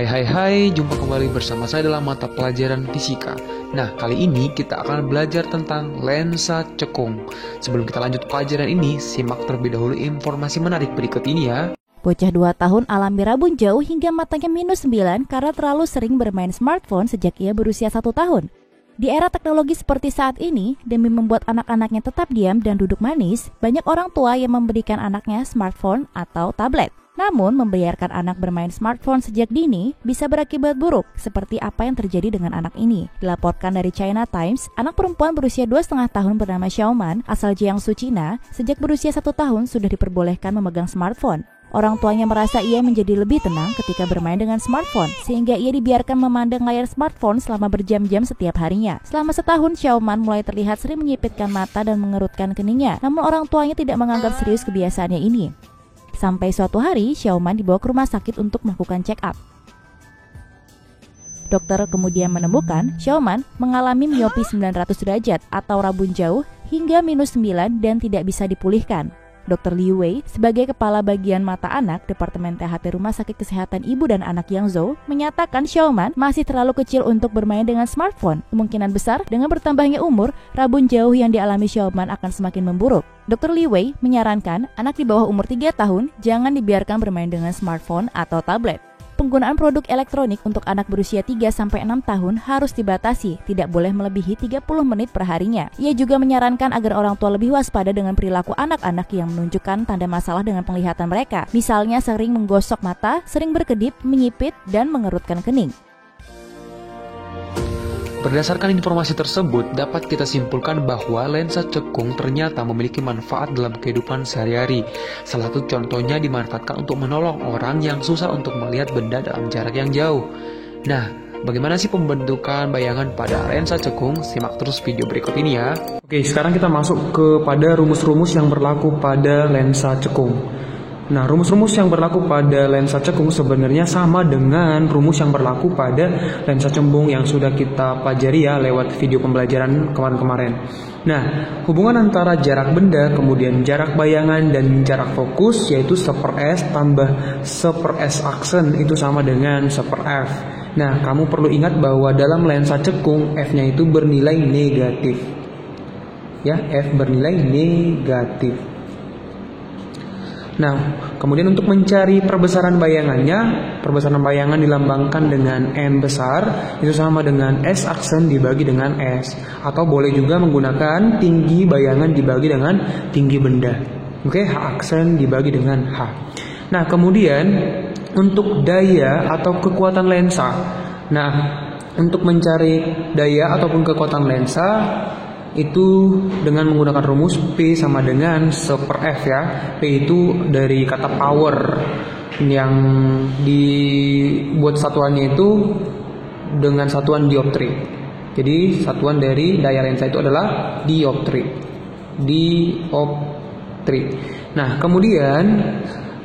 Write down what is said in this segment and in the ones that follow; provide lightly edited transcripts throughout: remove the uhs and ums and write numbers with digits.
Hai, jumpa kembali bersama saya dalam mata pelajaran fisika. Nah, kali ini kita akan belajar tentang lensa cekung. Sebelum kita lanjut pelajaran ini, simak terlebih dahulu informasi menarik berikut ini ya. Bocah 2 tahun alami rabun jauh hingga matanya -9 karena terlalu sering bermain smartphone sejak ia berusia 1 tahun. Di era teknologi seperti saat ini, demi membuat anak-anaknya tetap diam dan duduk manis, banyak orang tua yang memberikan anaknya smartphone atau tablet. Namun, membiarkan anak bermain smartphone sejak dini bisa berakibat buruk, seperti apa yang terjadi dengan anak ini. Dilaporkan dari China Times, anak perempuan berusia 2,5 tahun bernama Xiaoman, asal Jiangsu, Cina, sejak berusia 1 tahun sudah diperbolehkan memegang smartphone. Orang tuanya merasa ia menjadi lebih tenang ketika bermain dengan smartphone, sehingga ia dibiarkan memandang layar smartphone selama berjam-jam setiap harinya. Selama setahun, Xiaoman mulai terlihat sering menyipitkan mata dan mengerutkan keningnya, namun orang tuanya tidak menganggap serius kebiasaannya ini. Sampai suatu hari, Xiaoman dibawa ke rumah sakit untuk melakukan check-up. Dokter kemudian menemukan Xiaoman mengalami miopi 900 derajat atau rabun jauh hingga -9 dan tidak bisa dipulihkan. Dr. Liu Wei, sebagai kepala bagian mata anak Departemen THP Rumah Sakit Kesehatan Ibu dan Anak Yangzhou, menyatakan Xiaoman masih terlalu kecil untuk bermain dengan smartphone. Kemungkinan besar dengan bertambahnya umur, rabun jauh yang dialami Xiaoman akan semakin memburuk. Dr. Liu Wei menyarankan anak di bawah umur 3 tahun jangan dibiarkan bermain dengan smartphone atau tablet. Penggunaan produk elektronik untuk anak berusia 3-6 tahun harus dibatasi, tidak boleh melebihi 30 menit per harinya. Ia juga menyarankan agar orang tua lebih waspada dengan perilaku anak-anak yang menunjukkan tanda masalah dengan penglihatan mereka. Misalnya sering menggosok mata, sering berkedip, menyipit, dan mengerutkan kening. Berdasarkan informasi tersebut, dapat kita simpulkan bahwa lensa cekung ternyata memiliki manfaat dalam kehidupan sehari-hari. Salah satu contohnya dimanfaatkan untuk menolong orang yang susah untuk melihat benda dalam jarak yang jauh. Nah, bagaimana sih pembentukan bayangan pada lensa cekung? Simak terus video berikut ini ya. Oke, sekarang kita masuk kepada rumus-rumus yang berlaku pada lensa cekung. Nah, rumus-rumus yang berlaku pada lensa cekung sebenarnya sama dengan rumus yang berlaku pada lensa cembung yang sudah kita pelajari ya lewat video pembelajaran kemarin-kemarin. Nah, hubungan antara jarak benda, kemudian jarak bayangan, dan jarak fokus yaitu 1/s tambah 1/s aksen itu sama dengan 1/f. Nah, kamu perlu ingat bahwa dalam lensa cekung f-nya itu bernilai negatif. Ya, f bernilai negatif. Nah, kemudian untuk mencari perbesaran bayangannya, perbesaran bayangan dilambangkan dengan M besar, itu sama dengan S aksen dibagi dengan S. Atau boleh juga menggunakan tinggi bayangan dibagi dengan tinggi benda. Oke, H aksen dibagi dengan H. Nah, kemudian untuk daya atau kekuatan lensa. Nah, untuk mencari daya ataupun kekuatan lensa, itu dengan menggunakan rumus P sama dengan 1/f ya. P itu dari kata power yang dibuat satuannya itu dengan satuan dioptri. Jadi satuan dari daya lensa itu adalah dioptri. Nah, kemudian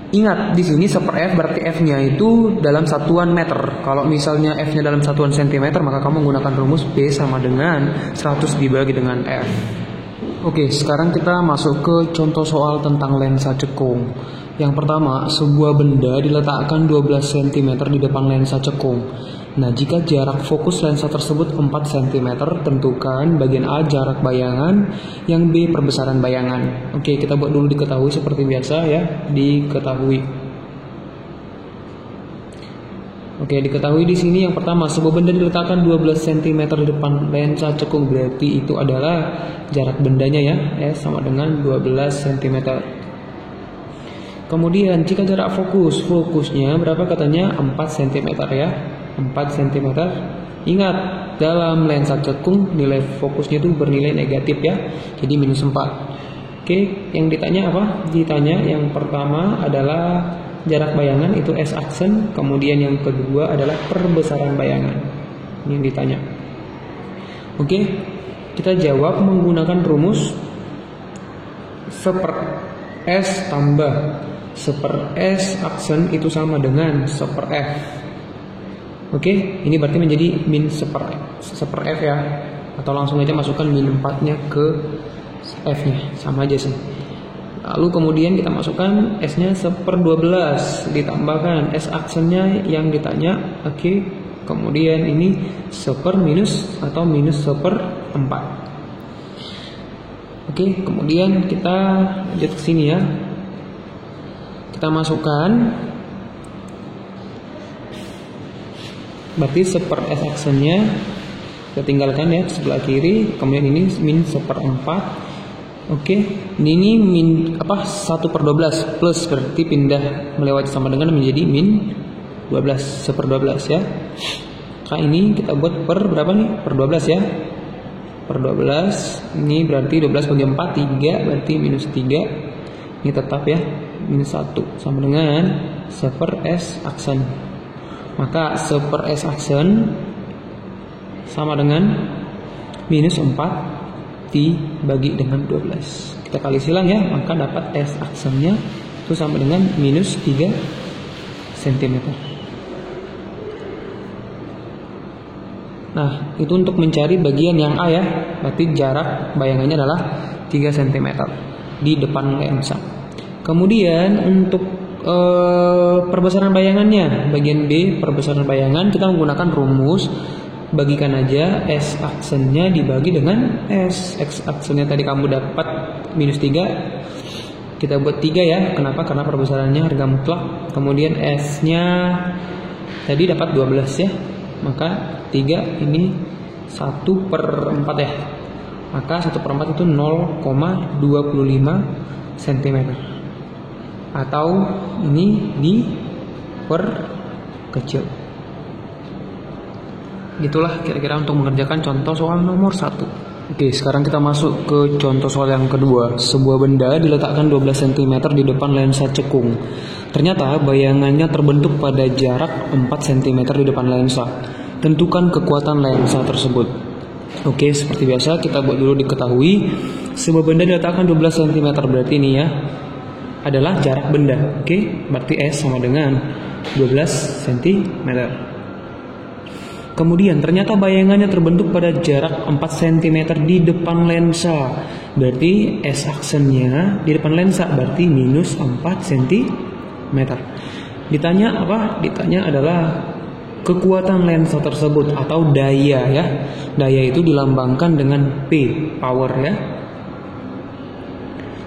ingat di sini 1/f berarti f-nya itu dalam satuan meter. Kalau misalnya f-nya dalam satuan cm, maka kamu menggunakan rumus P sama dengan 100 dibagi dengan f. Oke, sekarang kita masuk ke contoh soal tentang lensa cekung. Yang pertama, sebuah benda diletakkan 12 cm di depan lensa cekung. Nah, jika jarak fokus lensa tersebut 4 cm, tentukan bagian A jarak bayangan, yang B perbesaran bayangan. Oke, kita buat dulu diketahui seperti biasa ya, diketahui. Oke, diketahui di sini yang pertama, sebuah benda diletakkan 12 cm di depan lensa cekung, berarti itu adalah jarak bendanya ya, sama dengan 12 cm. Kemudian jika jarak fokusnya berapa katanya? 4 cm ya. 4 cm. Ingat, dalam lensa cekung nilai fokusnya itu bernilai negatif ya. Jadi -4. Oke, yang ditanya apa? Ditanya yang pertama adalah jarak bayangan itu S aksen, kemudian yang kedua adalah perbesaran bayangan. Ini yang ditanya. Oke, kita jawab menggunakan rumus 1/s tambah 1/s aksen itu sama dengan 1/f. Oke, ini berarti menjadi -1/f ya. Atau langsung aja masukkan -4-nya ke f-nya, sama aja sih. Lalu kemudian kita masukkan S-nya 1/12, ditambahkan S aksennya yang ditanya. Oke. Kemudian ini 1/- atau -1/4. Oke, kemudian kita lanjut ke sini ya. Kita masukkan, berarti 1/S aksennya kita tinggalkan ya sebelah kiri. Kemudian ini -1/4. Oke, ini 1/12 plus, berarti pindah melewati sama dengan menjadi -12, 1/12 ya. Nah ini kita buat per berapa nih? Per 12 ya. Per 12, ini berarti 12 bagi 4, 3, berarti -3. Ini tetap ya, -1 sama dengan 1/S aksen. Maka 1/S aksen sama dengan -4 dibagi dengan 12. Kita kali silang ya, maka dapat S aksennya itu sama dengan -3 cm. Nah, itu untuk mencari bagian yang A ya. Berarti jarak bayangannya adalah 3 cm di depan lensa. Kemudian untuk perbesaran bayangannya, bagian B perbesaran bayangan, kita menggunakan rumus. Bagikan aja S aksennya dibagi dengan S. X aksennya tadi kamu dapat -3, kita buat 3 ya. Kenapa? Karena perbesarannya harga mutlak. Kemudian S-nya tadi dapat 12 ya. Maka 3 ini 1/4 ya. Maka 1/4 itu 0,25 cm. Atau ini diperkecil. Gitulah kira-kira untuk mengerjakan contoh soal nomor 1. Oke, sekarang kita masuk ke contoh soal yang kedua. Sebuah benda diletakkan 12 cm di depan lensa cekung. Ternyata bayangannya terbentuk pada jarak 4 cm di depan lensa. Tentukan kekuatan lensa tersebut. Oke, seperti biasa kita buat dulu diketahui. Sebuah benda diletakkan 12 cm, berarti ini ya adalah jarak benda. Oke, berarti S sama dengan 12 cm. Kemudian ternyata bayangannya terbentuk pada jarak 4 cm di depan lensa. Berarti S aksennya di depan lensa, berarti -4 cm. Ditanya apa? Ditanya adalah kekuatan lensa tersebut atau daya ya. Daya itu dilambangkan dengan P, power ya.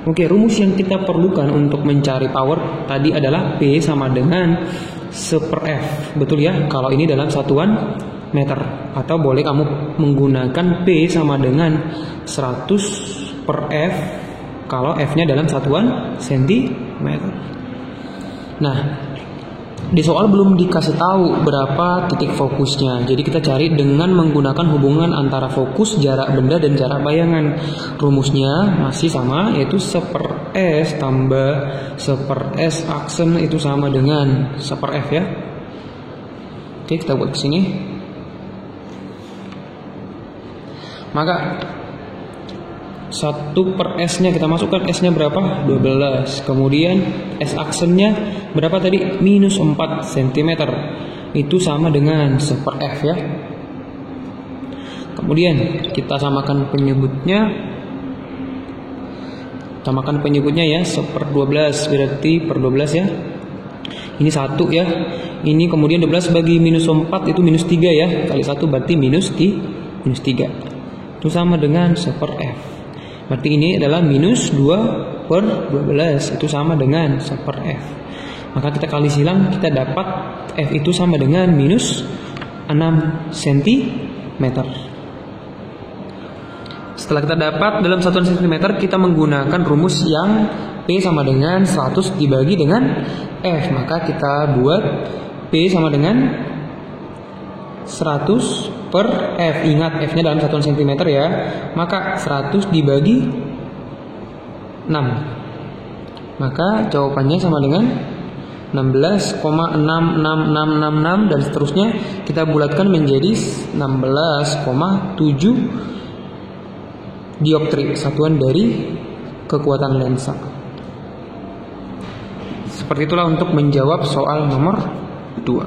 Oke, rumus yang kita perlukan untuk mencari power tadi adalah P sama dengan 1/F. Betul ya? Kalau ini dalam satuan meter, atau boleh kamu menggunakan P sama dengan 100/F kalau F-nya dalam satuan cm. Nah, di soal belum dikasih tahu berapa titik fokusnya. Jadi kita cari dengan menggunakan hubungan antara fokus, jarak benda, dan jarak bayangan. Rumusnya masih sama, yaitu 1/S tambah 1/S aksen itu sama dengan 1/F ya. Oke, kita buat ke sini. Maka 1/S nya kita masukkan, S nya berapa? 12. Kemudian S aksennya berapa tadi? -4 cm. Itu sama dengan 1/F ya. Kemudian kita samakan penyebutnya. Samakan penyebutnya ya, 1/12 berarti per 12 ya. Ini 1 ya. Ini kemudian 12 bagi -4 itu -3 ya. Kali 1 berarti -3. Itu sama dengan 1/F. Berarti ini adalah -2/12. Itu sama dengan 1/F. Maka kita kali silang, kita dapat F itu sama dengan -6 cm. Setelah kita dapat dalam satuan cm, kita menggunakan rumus yang P sama dengan 100 dibagi dengan F. Maka kita buat P sama dengan 100/F. Ingat F-nya dalam satuan cm ya. Maka 100 dibagi 6. Maka jawabannya sama dengan 16,66666 dan seterusnya. Kita bulatkan menjadi 16,7 dioptri, satuan dari kekuatan lensa. Seperti itulah untuk menjawab soal nomor 2.